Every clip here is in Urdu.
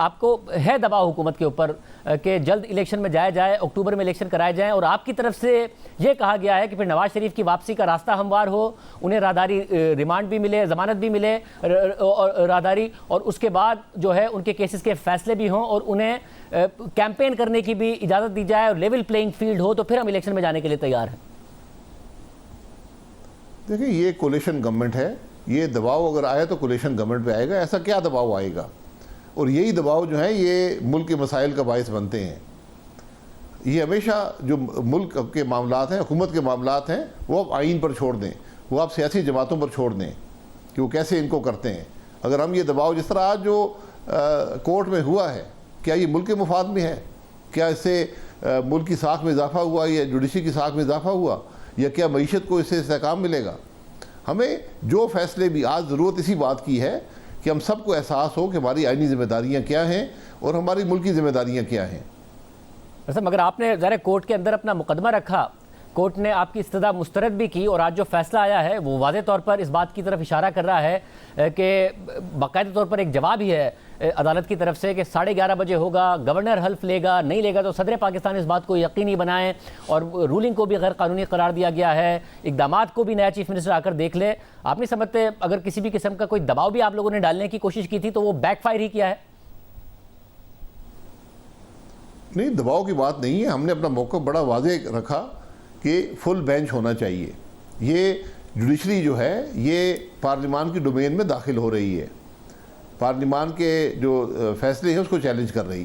آپ کو ہے دباؤ حکومت کے اوپر کہ جلد الیکشن میں جایا جائے، اکتوبر میں الیکشن کرائے جائیں، اور آپ کی طرف سے یہ کہا گیا ہے کہ پھر نواز شریف کی واپسی کا راستہ ہموار ہو، انہیں راہداری ریمانڈ بھی ملے، ضمانت بھی ملے راہداری، اور اس کے بعد جو ہے ان کے کیسز کے فیصلے بھی ہوں اور انہیں کیمپین کرنے کی بھی اجازت دی جائے اور لیول پلینگ فیلڈ ہو، تو پھر ہم الیکشن میں جانے کے لیے تیار ہیں۔ دیکھیں، یہ کولیشن گورنمنٹ ہے، یہ دباؤ اگر آئے تو کولیشن گورنمنٹ پہ آئے گا۔ ایسا کیا دباؤ آئے گا؟ اور یہی دباؤ جو ہے یہ ملک کے مسائل کا باعث بنتے ہیں۔ یہ ہمیشہ جو ملک کے معاملات ہیں، حکومت کے معاملات ہیں، وہ آپ آئین پر چھوڑ دیں، وہ آپ سیاسی جماعتوں پر چھوڑ دیں کہ وہ کیسے ان کو کرتے ہیں۔ اگر ہم یہ دباؤ جس طرح آج جو کورٹ میں ہوا ہے، کیا یہ ملک کے مفاد میں ہے؟ کیا اس سے ملک کی ساکھ میں اضافہ ہوا یا جوڈیشری کی ساکھ میں اضافہ ہوا، یا کیا معیشت کو اس سے استحکام ملے گا؟ ہمیں جو فیصلے بھی آج ضرورت اسی بات کی ہے کہ ہم سب کو احساس ہو کہ ہماری آئینی ذمہ داریاں کیا ہیں اور ہماری ملکی ذمہ داریاں کیا ہیں۔ مگر آپ نے ظاہر کورٹ کے اندر اپنا مقدمہ رکھا، کورٹ نے آپ کی استدعا مسترد بھی کی، اور آج جو فیصلہ آیا ہے وہ واضح طور پر اس بات کی طرف اشارہ کر رہا ہے کہ باقاعدہ طور پر ایک جواب ہی ہے عدالت کی طرف سے کہ 11:30 بجے ہوگا، گورنر حلف لے گا، نہیں لے گا تو صدر پاکستان اس بات کو یقینی بنائیں، اور رولنگ کو بھی غیر قانونی قرار دیا گیا ہے، اقدامات کو بھی نیا چیف منسٹر آ کر دیکھ لے۔ آپ نہیں سمجھتے اگر کسی بھی قسم کا کوئی دباؤ بھی آپ لوگوں نے ڈالنے کی کوشش کی تھی تو وہ بیک فائر ہی کیا ہے؟ نہیں، دباؤ کی بات نہیں ہے۔ ہم نے اپنا موقف بڑا واضح رکھا کہ فل بینچ ہونا چاہیے۔ یہ جوڈیشری جو ہے یہ پارلیمان کی ڈومین میں داخل ہو رہی ہے، پارلیمان کے جو فیصلے ہیں اس کو چیلنج کر رہی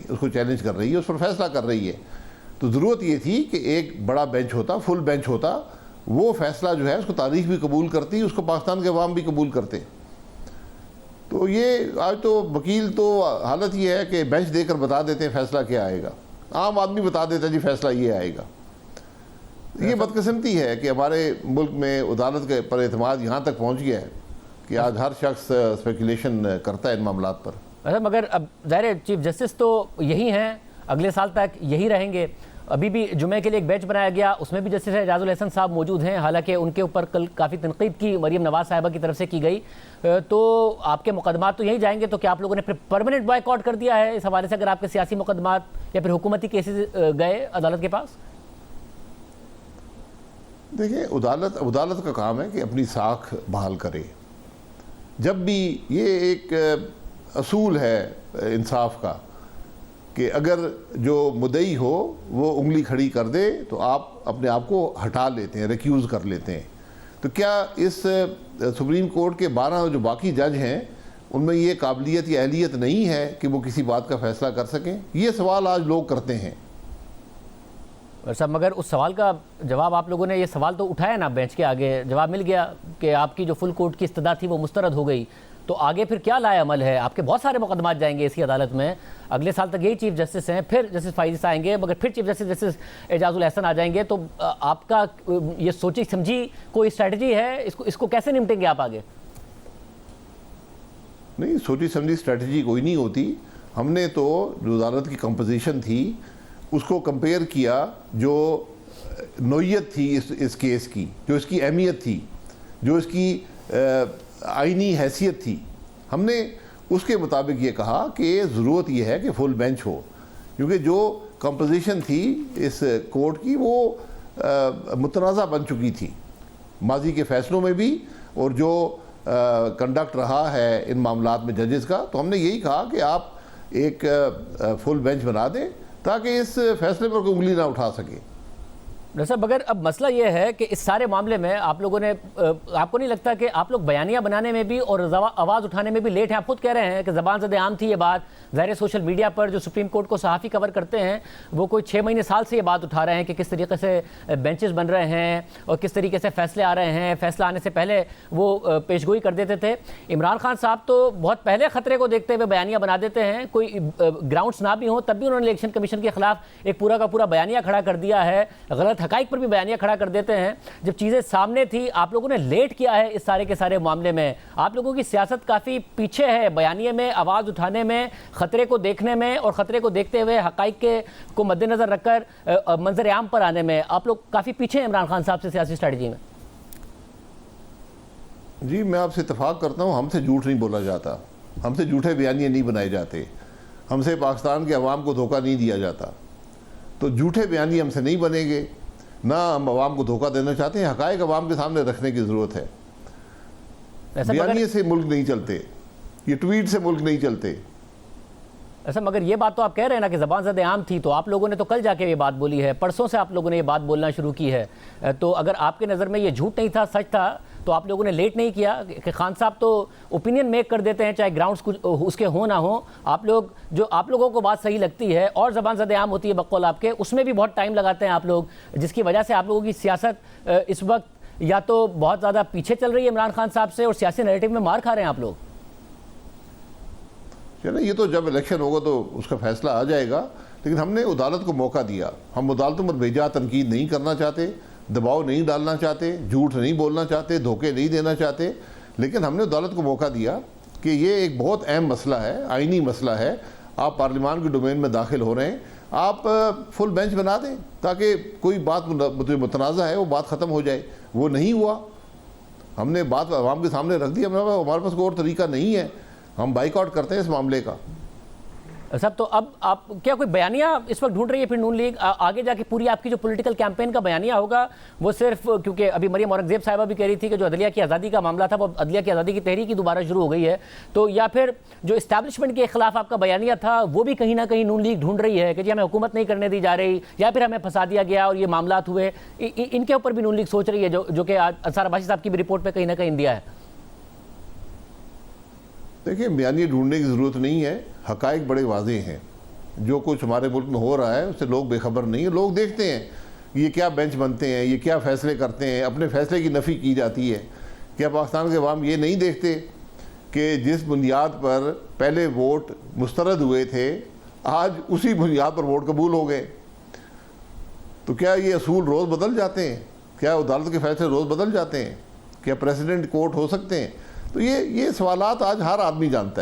ہے، اس پر فیصلہ کر رہی ہے۔ تو ضرورت یہ تھی کہ ایک بڑا بینچ ہوتا، فل بینچ ہوتا، وہ فیصلہ جو ہے اس کو تاریخ بھی قبول کرتی، اس کو پاکستان کے عوام بھی قبول کرتے۔ تو یہ آج تو وکیل تو حالت یہ ہے کہ بینچ دے کر بتا دیتے ہیں فیصلہ کیا آئے گا، عام آدمی بتا دیتا ہے جی فیصلہ یہ آئے گا۔ یہ بدقسمتی ہے کہ ہمارے ملک میں عدالت کے پر اعتماد یہاں تک پہنچ گیا ہے کہ آج ہر شخص اسپیکولیشن کرتا ہے ان معاملات پر۔ مگر اب ظاہر چیف جسٹس تو یہی ہیں، اگلے سال تک یہی رہیں گے۔ ابھی بھی جمعے کے لیے ایک بینچ بنایا گیا، اس میں بھی جسٹس اعجاز الحسن صاحب موجود ہیں، حالانکہ ان کے اوپر کل کافی تنقید کی مریم نواز صاحبہ کی طرف سے کی گئی۔ تو آپ کے مقدمات تو یہی جائیں گے، تو کیا آپ لوگوں نے پھر پرماننٹ بائیک آؤٹ کر دیا ہے اس حوالے سے اگر آپ کے سیاسی مقدمات یا پھر حکومتی کیسز گئے عدالت کے پاس؟ دیکھیں، عدالت کا کام ہے کہ اپنی ساکھ بحال کرے۔ جب بھی یہ ایک اصول ہے انصاف کا کہ اگر جو مدعی ہو وہ انگلی کھڑی کر دے تو آپ اپنے آپ کو ہٹا لیتے ہیں، ریکیوز کر لیتے ہیں۔ تو کیا اس سپریم کورٹ کے 12 جو باقی جج ہیں ان میں یہ قابلیت یا اہلیت نہیں ہے کہ وہ کسی بات کا فیصلہ کر سکیں؟ یہ سوال آج لوگ کرتے ہیں۔ صاحب مگر اس سوال کا جواب آپ لوگوں نے، یہ سوال تو اٹھایا نا بینچ کے آگے، جواب مل گیا کہ آپ کی جو فل کورٹ کی استدعا تھی وہ مسترد ہو گئی، تو آگے پھر کیا لائے عمل ہے؟ آپ کے بہت سارے مقدمات جائیں گے اسی عدالت میں، اگلے سال تک یہی چیف جسٹس ہیں، پھر جسٹس فائز آئیں گے، مگر پھر چیف جسٹس اعجاز الحسن آ جائیں گے، تو آپ کا یہ سوچی سمجھی کوئی اسٹریٹجی ہے؟ اس کو کیسے نمٹیں گے آپ آگے؟ نہیں، سوچی سمجھی اسٹریٹجی کوئی نہیں ہوتی۔ ہم نے تو جو عدالت کی کمپوزیشن تھی اس کو کمپیئر کیا، جو نوعیت تھی اس کیس کی، جو اس کی اہمیت تھی، جو اس کی آئینی حیثیت تھی، ہم نے اس کے مطابق یہ کہا کہ ضرورت یہ ہے کہ فل بینچ ہو، کیونکہ جو کمپوزیشن تھی اس کورٹ کی وہ متنازع بن چکی تھی ماضی کے فیصلوں میں بھی، اور جو کنڈکٹ رہا ہے ان معاملات میں ججز کا۔ تو ہم نے یہی کہا کہ آپ ایک فل بینچ بنا دیں تاکہ اس فیصلے پر کوئی انگلی نہ اٹھا سکے۔ صاحب مگر اب مسئلہ یہ ہے کہ اس سارے معاملے میں آپ لوگوں نے، آپ کو نہیں لگتا کہ آپ لوگ بیانیہ بنانے میں بھی اور آواز اٹھانے میں بھی لیٹ ہیں؟ آپ خود کہہ رہے ہیں کہ زبان زد عام تھی یہ بات، ظاہر سوشل میڈیا پر جو سپریم کورٹ کو صحافی کور کرتے ہیں وہ کوئی 6 مہینے سال سے یہ بات اٹھا رہے ہیں کہ کس طریقے سے بینچز بن رہے ہیں اور کس طریقے سے فیصلے آ رہے ہیں، فیصلہ آنے سے پہلے وہ پیشگوئی کر دیتے تھے۔ عمران خان صاحب تو بہت پہلے خطرے کو دیکھتے ہوئے بیانیہ بنا دیتے ہیں، کوئی گراؤنڈس نہ بھی ہوں تب بھی انہوں نے الیکشن کمیشن کے خلاف ایک پورا کا پورا بیانیہ کھڑا کر دیا ہے، غلط حقائق پر بھی بیانیہ کھڑا کر دیتے ہیں۔ جب چیزیں سامنے تھی آپ لوگوں نے لیٹ کیا ہے اس سارے کے سارے معاملے میں؟ آپ لوگوں کی سیاست کافی پیچھے ہے بیانیے میں، آواز اٹھانے میں، خطرے کو دیکھنے میں، اور خطرے کو دیکھتے ہوئے حقائق کو مد نظر رکھ کر منظر عام پر آنے میں آپ لوگ کافی پیچھے ہیں عمران خان صاحب سے سیاسی اسٹریٹجی میں۔ جی، میں آپ سے اتفاق کرتا ہوں، ہم سے جھوٹ نہیں بولا جاتا، ہم سے جھوٹے بیانیے نہیں بنائے جاتے۔ ہم سے پاکستان کے عوام کو دھوکہ نہیں دیا جاتا. تو جھوٹے بیانی ہم سے نہیں بنیں گے, نہ ہم عوام کو دھوکہ دینا چاہتے ہیں. حقائق عوام کے سامنے رکھنے کی ضرورت ہے. بیانیے سے ملک نہیں چلتے, یہ ٹویٹ سے ملک نہیں چلتے. ایسا مگر یہ بات تو آپ کہہ رہے ہیں نا کہ زبان زد عام تھی, تو آپ لوگوں نے تو کل جا کے یہ بات بولی ہے, پرسوں سے آپ لوگوں نے یہ بات بولنا شروع کی ہے. تو اگر آپ کے نظر میں یہ جھوٹ نہیں تھا, سچ تھا, تو آپ لوگوں نے لیٹ نہیں کیا کہ خان صاحب تو اوپینین میک کر دیتے ہیں چاہے گراؤنڈز اس کے ہوں نہ ہوں. آپ لوگوں کو بات صحیح لگتی ہے اور زبان زد عام ہوتی ہے بقول آپ کے, اس میں بھی بہت ٹائم لگاتے ہیں آپ لوگ, جس کی وجہ سے آپ لوگوں کی سیاست اس وقت یا تو بہت زیادہ پیچھے چل رہی ہے عمران خان صاحب سے, اور سیاسی نیریٹو میں مار کھا رہے ہیں آپ لوگ. یہ تو جب الیکشن ہوگا تو اس کا فیصلہ آ جائے گا. لیکن ہم نے عدالت کو موقع دیا. ہم عدالتوں پر بے جا تنقید نہیں کرنا چاہتے, دباؤ نہیں ڈالنا چاہتے, جھوٹ نہیں بولنا چاہتے, دھوکے نہیں دینا چاہتے. لیکن ہم نے عدالت کو موقع دیا کہ یہ ایک بہت اہم مسئلہ ہے, آئینی مسئلہ ہے. آپ پارلیمان کی ڈومین میں داخل ہو رہے ہیں, آپ فل بینچ بنا دیں تاکہ کوئی بات متنازع ہے وہ بات ختم ہو جائے. وہ نہیں ہوا. ہم نے بات عوام کے سامنے رکھ دی. ہمارے پاس کوئی اور طریقہ نہیں ہے. ہم بائیک آؤٹ کرتے ہیں اس معاملے کا. صاحب تو اب آپ کیا کوئی بیانیہ اس وقت ڈھونڈ رہی ہے پھر نون لیگ آگے جا کے پوری آپ کی جو پولیٹیکل کیمپین کا بیانیہ ہوگا وہ صرف, کیونکہ ابھی مریم اورنگزیب صاحبہ بھی کہہ رہی تھی کہ جو عدلیہ کی آزادی کا معاملہ تھا وہ عدلیہ کی آزادی کی تحریک ہی دوبارہ شروع ہو گئی ہے, تو یا پھر جو اسٹیبلشمنٹ کے خلاف آپ کا بیانیہ تھا وہ بھی کہیں نہ کہیں نون لیگ ڈھونڈ رہی ہے کہ جی ہمیں حکومت نہیں کرنے دی جا رہی, یا پھر ہمیں پھنسا دیا گیا اور یہ معاملات ہوئے, ان کے اوپر بھی نون لیگ سوچ رہی ہے جو کہ انصار عباسی صاحب کی بھی رپورٹ پہ کہیں نہ کہیں دیا ہے. دیکھیں, بیانیے ڈھونڈنے کی ضرورت نہیں ہے. حقائق بڑے واضح ہیں. جو کچھ ہمارے ملک میں ہو رہا ہے اس سے لوگ بے خبر نہیں ہیں. لوگ دیکھتے ہیں یہ کیا بینچ بنتے ہیں, یہ کیا فیصلے کرتے ہیں. اپنے فیصلے کی نفی کی جاتی ہے. کیا پاکستان کے عوام یہ نہیں دیکھتے کہ جس بنیاد پر پہلے ووٹ مسترد ہوئے تھے آج اسی بنیاد پر ووٹ قبول ہو گئے؟ تو کیا یہ اصول روز بدل جاتے ہیں؟ کیا عدالت کے فیصلے روز بدل جاتے ہیں؟ کیا پریسیڈنٹ کورٹ ہو سکتے ہیں؟ تو یہ سوالات آج ہر آدمی جانتا ہے.